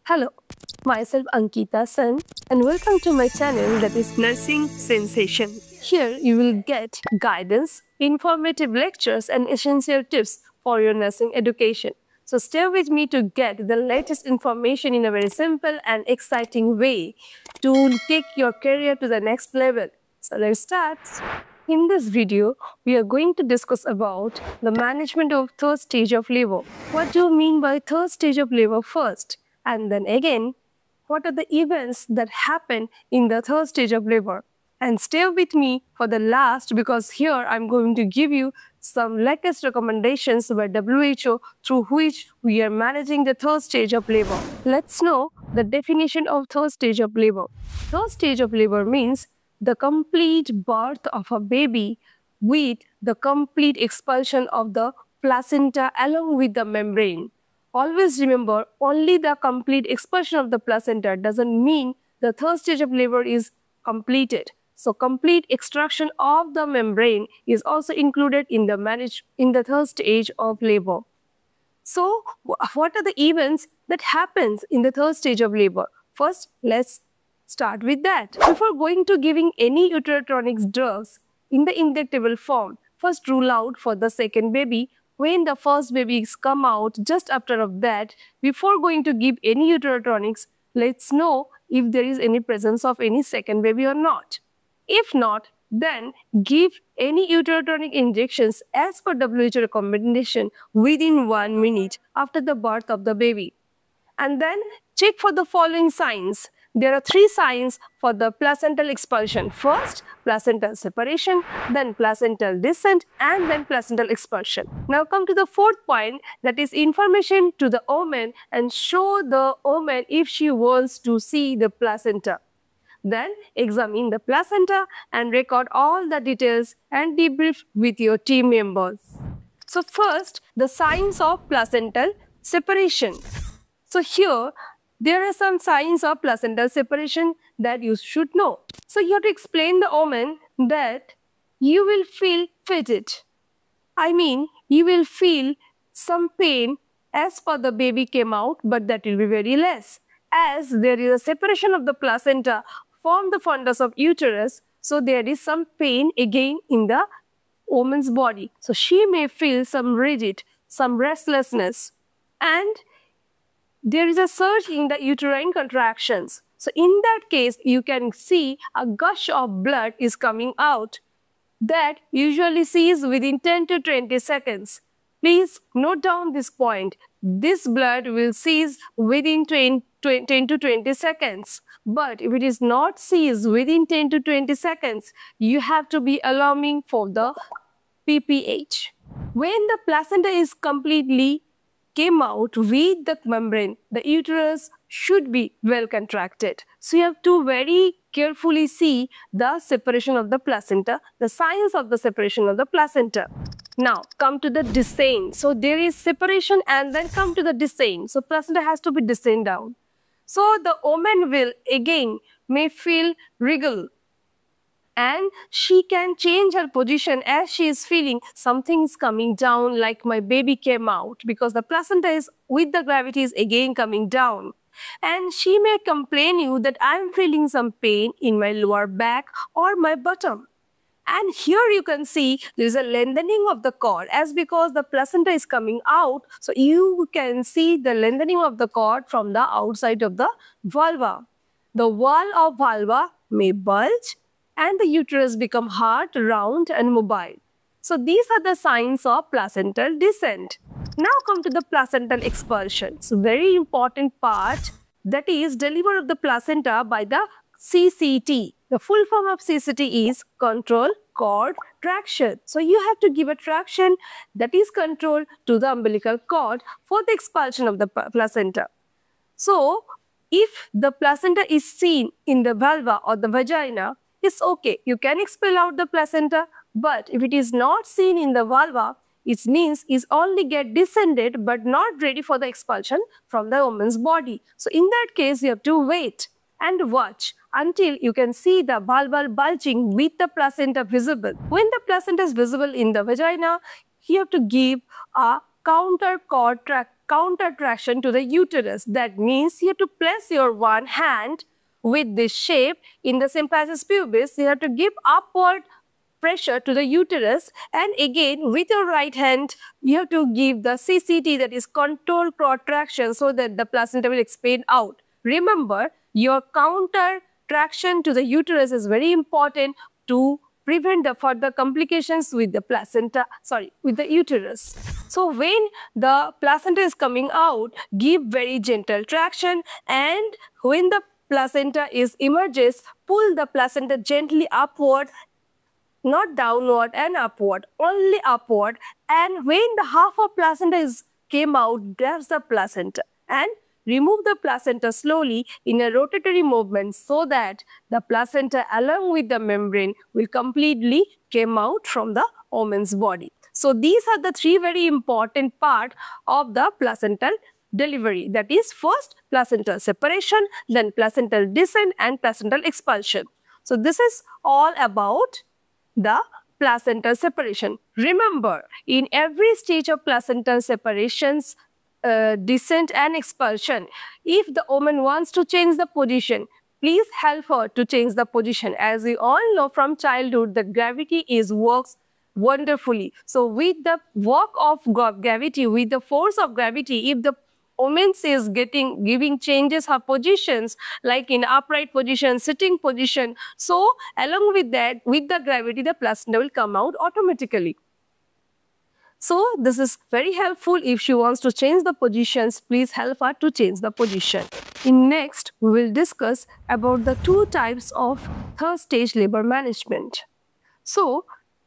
Hello, myself Ankita Sen and welcome to my channel that is Nursing Sensation. Here you will get guidance, informative lectures and essential tips for your nursing education. So stay with me to get the latest information in a very simple and exciting way to take your career to the next level. So let's start. In this video, we are going to discuss about the management of third stage of labor. What do you mean by third stage of labor first? And then again, what are the events that happen in the third stage of labor? And stay with me for the last because here I'm going to give you some latest recommendations by WHO through which we are managing the third stage of labor. Let's know the definition of third stage of labor. Third stage of labor means the complete birth of a baby with the complete expulsion of the placenta along with the membrane. Always remember, only the complete expulsion of the placenta doesn't mean the third stage of labor is completed. So, complete extraction of the membrane is also included in the third stage of labor. So, what are the events that happens in the third stage of labor? First, let's start with that. Before going to giving any uterotonics drugs in the injectable form, first rule out for the second baby. When the first babies come out, just after of that, before going to give any uterotonics, let's know if there is any presence of any second baby or not. If not, then give any uterotonic injections as per WHO recommendation within 1 minute after the birth of the baby. And then check for the following signs. There are 3 signs for the placental expulsion. First, placental separation, then placental descent, and then placental expulsion. Now come to the fourth point, that is information to the woman and show the woman if she wants to see the placenta. Then examine the placenta and record all the details and debrief with your team members. So first, the signs of placental separation. So here, there are some signs of placental separation that you should know. So you have to explain the woman that you will feel fidget. I mean, you will feel some pain as per the baby came out, but that will be very less. As there is a separation of the placenta from the fundus of uterus, so there is some pain again in the woman's body. So she may feel some rigid, some restlessness, and there is a surge in the uterine contractions. So in that case, you can see a gush of blood is coming out that usually ceases within 10 to 20 seconds. Please note down this point. This blood will cease within 10 to 20 seconds. But if it is not ceased within 10 to 20 seconds, you have to be alarming for the PPH. When the placenta is completely came out with the membrane, the uterus should be well contracted. So you have to very carefully see the separation of the placenta, the signs of the separation of the placenta. Now come to the descent. So there is separation and then come to the descent. So placenta has to be descend down. So the woman will again may feel wriggle, and she can change her position as she is feeling something is coming down, like my baby came out, because the placenta is with the gravity is again coming down. And she may complain you that I am feeling some pain in my lower back or my bottom. And here you can see there is a lengthening of the cord as because the placenta is coming out. So you can see the lengthening of the cord from the outside of the vulva. The wall of vulva may bulge and the uterus become hard, round and mobile. So these are the signs of placental descent. Now come to the placental expulsion. So very important part, that is delivery of the placenta by the CCT. The full form of CCT is control cord traction. So you have to give a traction, that is control, to the umbilical cord for the expulsion of the placenta. So if the placenta is seen in the vulva or the vagina, it's okay. You can expel out the placenta, but if it is not seen in the vulva, it means it's only get descended but not ready for the expulsion from the woman's body. So in that case, you have to wait and watch until you can see the vulval bulging with the placenta visible. When the placenta is visible in the vagina, you have to give a counter cord counter traction to the uterus. That means you have to place your one hand with this shape in the symphysis pubis. You have to give upward pressure to the uterus, and again with your right hand you have to give the CCT, that is controlled contraction, so that the placenta will expand out. Remember, your counter traction to the uterus is very important to prevent the further complications with the placenta, with the uterus. So when the placenta is coming out, give very gentle traction, and when the placenta emerges, pull the placenta gently upward, not downward and upward, only upward. And when the half of placenta came out, grabs the placenta and remove the placenta slowly in a rotatory movement, so that the placenta along with the membrane will completely come out from the woman's body. So these are the three very important parts of the placental delivery. That is, first placental separation, then placental descent and placental expulsion. So this is all about the placental separation. Remember, in every stage of placental separations, descent and expulsion, if the woman wants to change the position, please help her to change the position. As we all know from childhood, the gravity works wonderfully. So with the work of gravity, with the force of gravity, if the woman is giving changes her positions, like in upright position, sitting position, so along with that, with the gravity, the placenta will come out automatically. So this is very helpful. If she wants to change the positions, please help her to change the position. In next, we will discuss about the two types of third stage labor management. So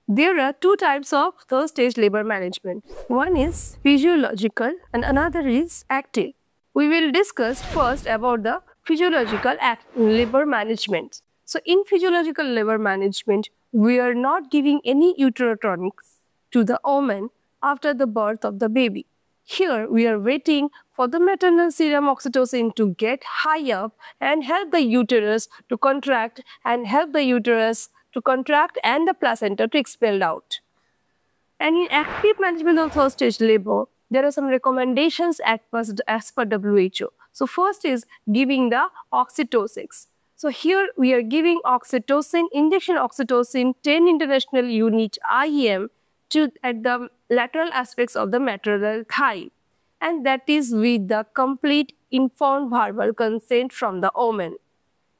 there are two types of third stage labor management. One is physiological and another is active. We will discuss first about the physiological labor management. So in physiological labor management, we are not giving any uterotonics to the woman after the birth of the baby. Here we are waiting for the maternal serum oxytocin to get high up and help the uterus to contract and the placenta to expel out. And in active management of third stage labor, there are some recommendations as per WHO. So first is giving the oxytocin. So here we are giving oxytocin, injection oxytocin 10 international unit IM at the lateral aspects of the maternal thigh, and that is with the complete informed verbal consent from the woman.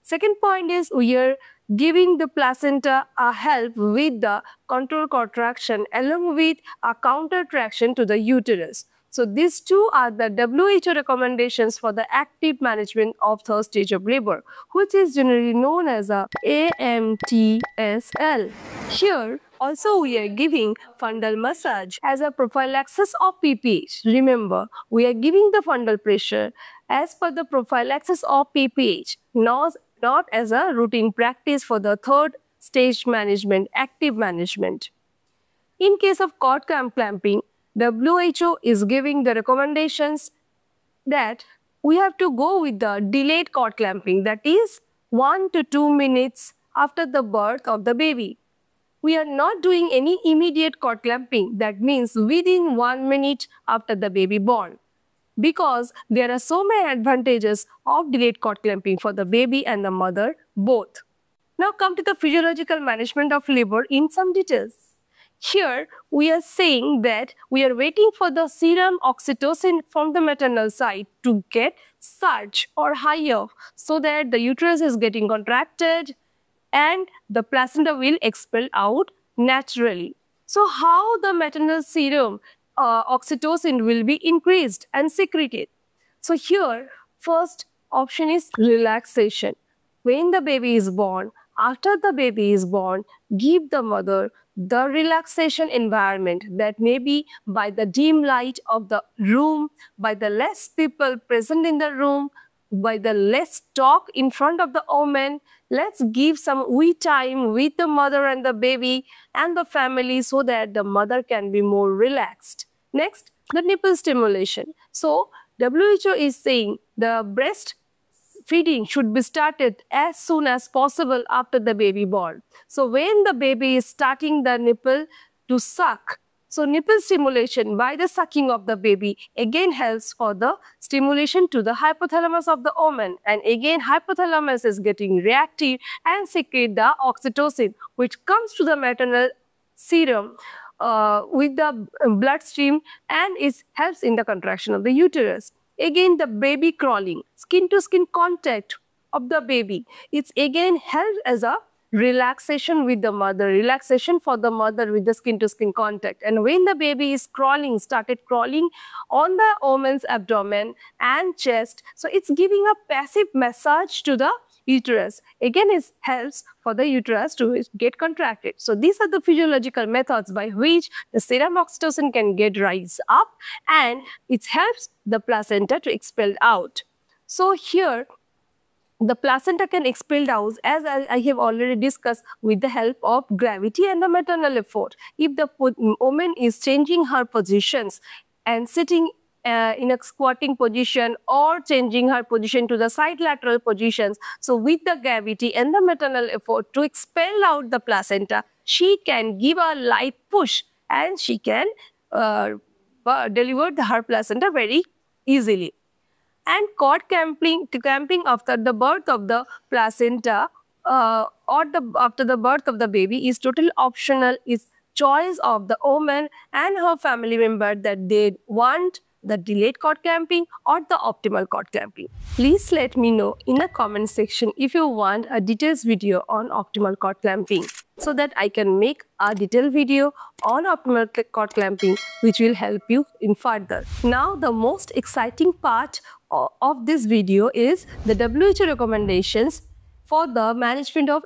Second point is we are giving the placenta a help with the control contraction along with a counter traction to the uterus. So these two are the WHO recommendations for the active management of third stage of labor, which is generally known as a AMTSL. Here also we are giving fundal massage as a prophylaxis of PPH. Remember, we are giving the fundal pressure as per the prophylaxis of PPH, not as a routine practice for the third stage management, active management. In case of cord clamping, WHO is giving the recommendations that we have to go with the delayed cord clamping, that is 1 to 2 minutes after the birth of the baby. We are not doing any immediate cord clamping, that means within 1 minute after the baby born, because there are so many advantages of delayed cord clamping for the baby and the mother both. Now come to the physiological management of labor in some details. Here we are saying that we are waiting for the serum oxytocin from the maternal side to get surge or higher, so that the uterus is getting contracted and the placenta will expel out naturally. So how the maternal serum oxytocin will be increased and secreted? So here first option is relaxation. When the baby is born, after the baby is born, give the mother the relaxation environment, that may be by the dim light of the room, by the less people present in the room, by the less talk in front of the woman. Let's give some we time with the mother and the baby and the family, so that the mother can be more relaxed. Next, the nipple stimulation. So WHO is saying the breast feeding should be started as soon as possible after the baby born. So when the baby is starting the nipple to suck, So nipple stimulation by the sucking of the baby again helps for the stimulation to the hypothalamus of the woman, and again hypothalamus is getting reactive and secrete the oxytocin, which comes to the maternal serum with the bloodstream, and it helps in the contraction of the uterus. Again, the baby crawling, skin to skin contact of the baby, it's again helps as a relaxation with the mother, relaxation for the mother with the skin to skin contact. And when the baby is started crawling on the woman's abdomen and chest, so it's giving a passive massage to the uterus. Again, it helps for the uterus to get contracted. So these are the physiological methods by which the serum oxytocin can get rise up, and it helps the placenta to expel out. So here, the placenta can expel out, as I have already discussed, with the help of gravity and the maternal effort. If the woman is changing her positions and sitting in a squatting position or changing her position to the side lateral positions, so with the gravity and the maternal effort to expel out the placenta, she can give a light push and she can deliver her placenta very easily. And cord clamping after the birth of the placenta or after the birth of the baby is totally optional. It's choice of the woman and her family member that they want the delayed cord clamping or the optimal cord clamping. Please let me know in the comment section if you want a detailed video on optimal cord clamping, so that I can make a detailed video on optimal cord clamping, which will help you in further. Now, the most exciting part of this video is the WHO recommendations for the management of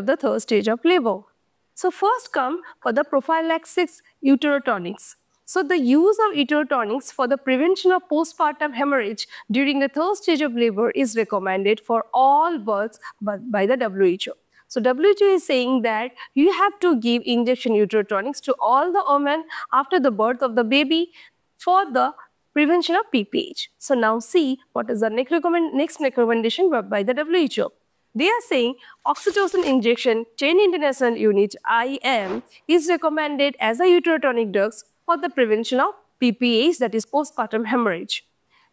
the third stage of labor. So first come for the prophylaxis uterotonics. So the use of uterotonics for the prevention of postpartum hemorrhage during the third stage of labor is recommended for all births by the WHO. So WHO is saying that you have to give injection uterotonics to all the women after the birth of the baby for the prevention of PPH. So now see what is the next recommendation by the WHO. They are saying oxytocin injection 10 international unit IM is recommended as a uterotonic drugs for the prevention of PPH, that is postpartum hemorrhage.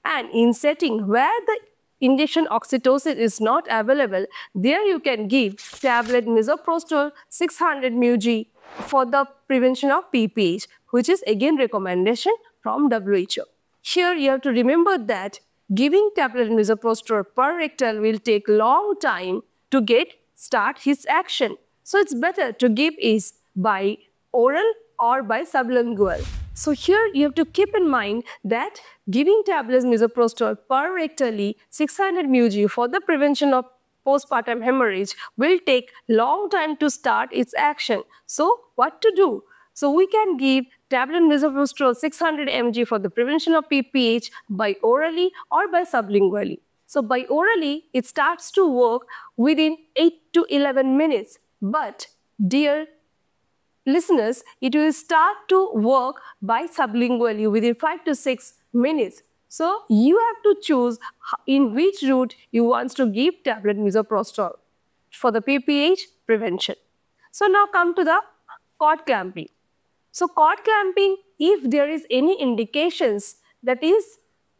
And in setting where the injection oxytocin is not available, there you can give tablet misoprostol 600 mg for the prevention of PPH, which is again recommendation from WHO. Here you have to remember that giving tablet misoprostol per rectal will take long time to start his action. So it's better to give is by oral or by sublingual. So here you have to keep in mind that giving tablets misoprostol per rectally 600 mg for the prevention of postpartum hemorrhage will take long time to start its action. So what to do? So we can give tablet misoprostol 600 mg for the prevention of PPH by orally or by sublingually. So by orally, it starts to work within 8 to 11 minutes. But dear listeners, it will start to work by sublingually within 5 to 6 minutes. So you have to choose in which route you want to give tablet misoprostol for the PPH prevention. So now come to the cord clamping. So cord clamping, if there is any indications, that is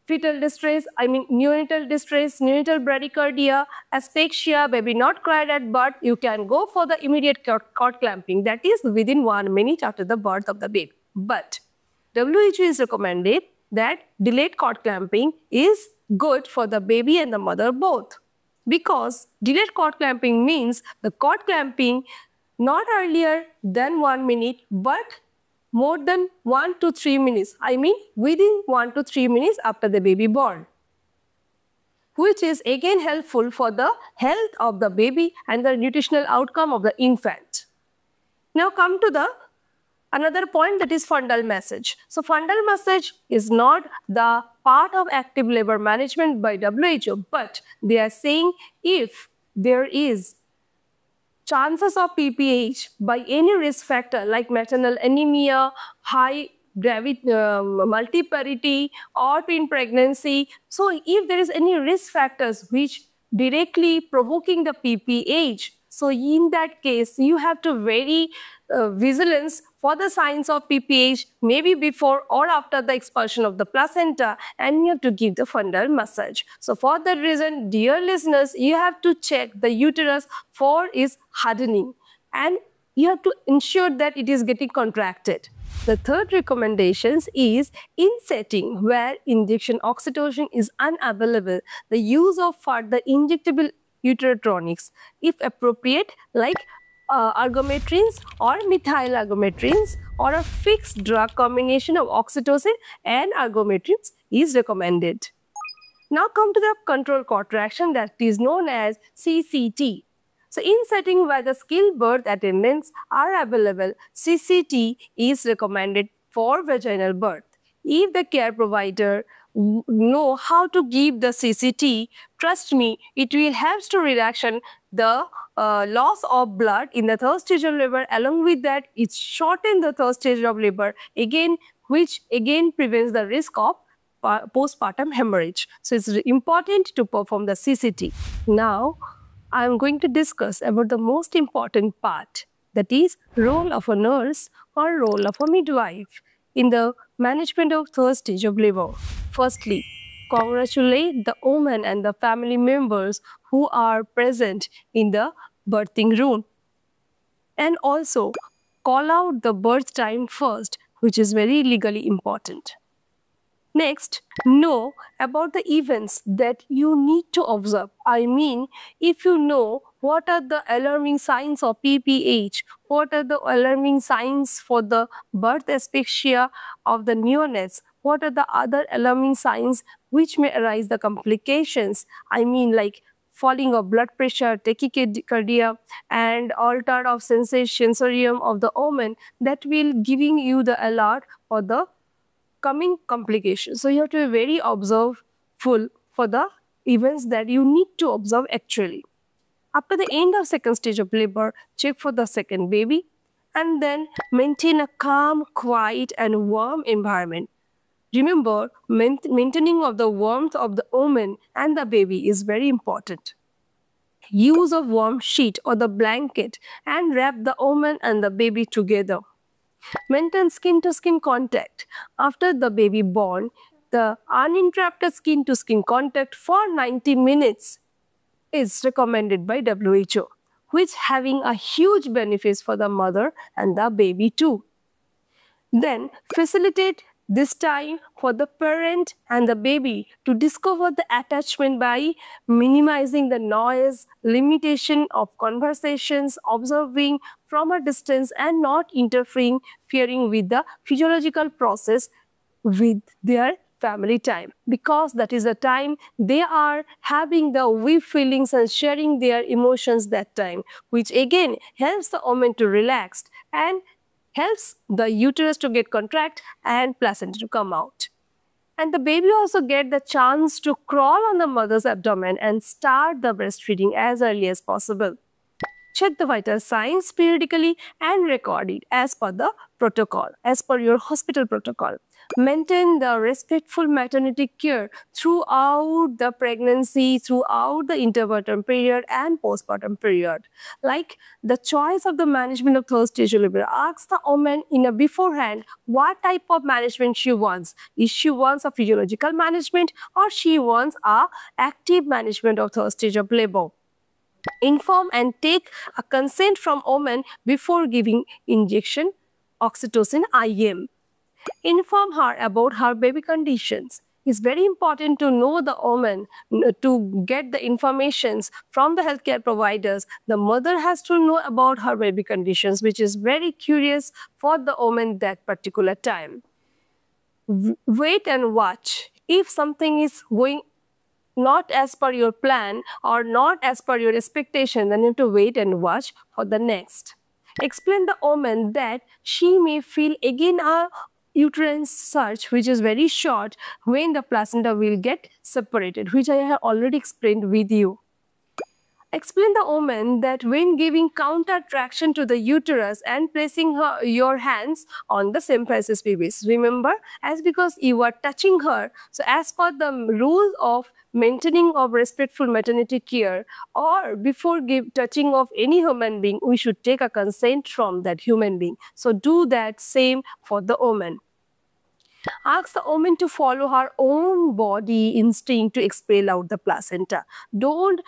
fetal distress, neonatal distress, neonatal bradycardia, asphyxia, baby not cried at birth, you can go for the immediate cord clamping, that is within 1 minute after the birth of the baby. But WHO is recommended that delayed cord clamping is good for the baby and the mother both, because delayed cord clamping means the cord clamping not earlier than 1 minute but more than 1 to 3 minutes, within 1 to 3 minutes after the baby born, which is again helpful for the health of the baby and the nutritional outcome of the infant. Now come to the another point, that is fundal massage. So fundal massage is not the part of active labor management by WHO, but they are saying if there is chances of PPH by any risk factor like maternal anemia, high multiparity or twin pregnancy. So if there is any risk factors which directly provoking the PPH, so in that case you have to very vigilance for the signs of PPH, maybe before or after the expulsion of the placenta, and you have to give the fundal massage. So for that reason, dear listeners, you have to check the uterus for its hardening, and you have to ensure that it is getting contracted. The third recommendation is in setting where injection oxytocin is unavailable, the use of further injectable uterotronics, if appropriate, like argometrins or methyl argometrins, or a fixed drug combination of oxytocin and argometrins is recommended. Now come to the control contraction, that is known as CCT. So in setting where the skilled birth attendants are available, CCT is recommended for vaginal birth. If the care provider know how to give the CCT, trust me, it will help to reduction the loss of blood in the third stage of labor. Along with that, it shortens the third stage of labor, which again prevents the risk of postpartum hemorrhage. So it's important to perform the CCT. Now, I am going to discuss about the most important part, that is role of a nurse or role of a midwife in the management of third stage of labor. Firstly, congratulate the woman and the family members who are present in the birthing room. And also call out the birth time first, which is very legally important. Next, know about the events that you need to observe. I mean, if you know what are the alarming signs of PPH, what are the alarming signs for the birth asphyxia of the neonates, what are the other alarming signs which may arise the complications, I mean like falling of blood pressure, tachycardia, and altered of sensorium of the woman, that will giving you the alert for the coming complications. So you have to be very observeful for the events that you need to observe actually. After the end of second stage of labor, check for the second baby, and then maintain a calm, quiet and warm environment. Remember, maintaining of the warmth of the woman and the baby is very important. Use of warm sheet or the blanket and wrap the woman and the baby together. Maintain skin-to-skin contact. After the baby born, the uninterrupted skin-to-skin contact for 90 minutes is recommended by WHO, which having a huge benefits for the mother and the baby too. Then facilitate this time for the parent and the baby to discover the attachment by minimizing the noise, limitation of conversations, observing from a distance and not interfering with the physiological process with their family time, because that is the time they are having the weak feelings and sharing their emotions that time, which again helps the woman to relax and helps the uterus to get contract and placenta to come out. And the baby also get the chance to crawl on the mother's abdomen and start the breastfeeding as early as possible. Check the vital signs periodically and record it as per the protocol, as per your hospital protocol. Maintain the respectful maternity care throughout the pregnancy, throughout the interpartum period and postpartum period. Like the choice of the management of third stage labor, ask the woman in a beforehand what type of management she wants. If she wants a physiological management or she wants a active management of third stage of labor. Inform and take a consent from woman before giving injection oxytocin IM. Inform her about her baby conditions. It's very important to know the woman, to get the informations from the healthcare providers. The mother has to know about her baby conditions, which is very curious for the woman that particular time. Wait and watch. If something is going not as per your plan or not as per your expectation, then you have to wait and watch for the next. Explain the woman that she may feel again a uterine surge, which is very short, when the placenta will get separated, which I have already explained with you. Explain the woman that when giving counter traction to the uterus and placing your hands on the same as pelvis. Remember, as because you are touching her, so as per the rule of maintaining of respectful maternity care, or before touching of any human being, we should take a consent from that human being. So do that same for the woman. Ask the woman to follow her own body instinct to expel out the placenta. Don't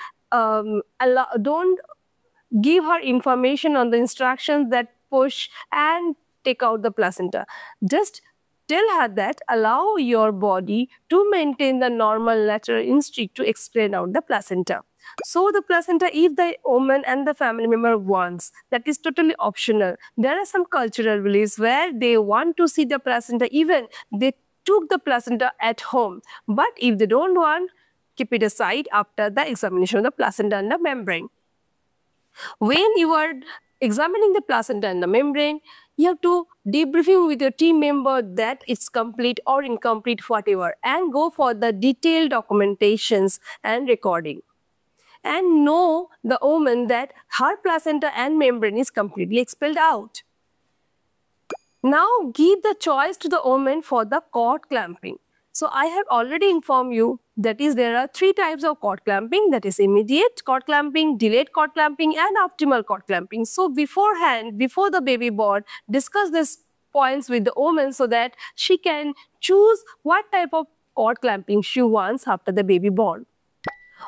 give her information on the instructions that push and take out the placenta. Just tell her that allow your body to maintain the normal lateral instinct to expel out the placenta. So the placenta, if the woman and the family member wants, that is totally optional. There are some cultural beliefs where they want to see the placenta, even they took the placenta at home. But if they don't want, keep it aside after the examination of the placenta and the membrane. When you are examining the placenta and the membrane, you have to debriefing with your team member that it's complete or incomplete, whatever, and go for the detailed documentations and recording. And know the woman that her placenta and membrane is completely expelled out. Now give the choice to the woman for the cord clamping. So I have already informed you that is there are 3 types of cord clamping, that is immediate cord clamping, delayed cord clamping and optimal cord clamping. So beforehand, before the baby born, discuss these points with the woman so that she can choose what type of cord clamping she wants after the baby born.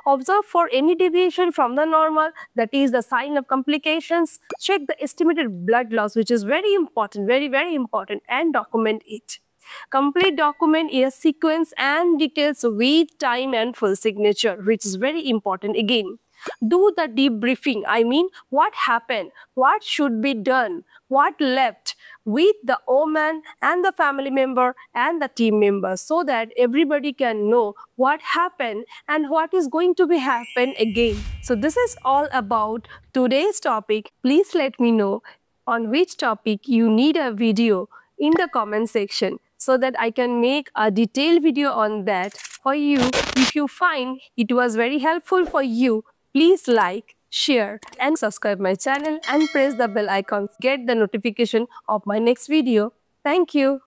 Observe for any deviation from the normal, that is the sign of complications. Check the estimated blood loss, which is very important, very important, and document it. Complete document a sequence and details with time and full signature, which is very important again. Do the debriefing, I mean what happened, what should be done, what left with the woman and the family member and the team members, so that everybody can know what happened and what is going to be happen again. So this is all about today's topic. Please let me know on which topic you need a video in the comment section, so that I can make a detailed video on that for you. If you find it was very helpful for you, please like, share and subscribe my channel and press the bell icon to get the notification of my next video. Thank you.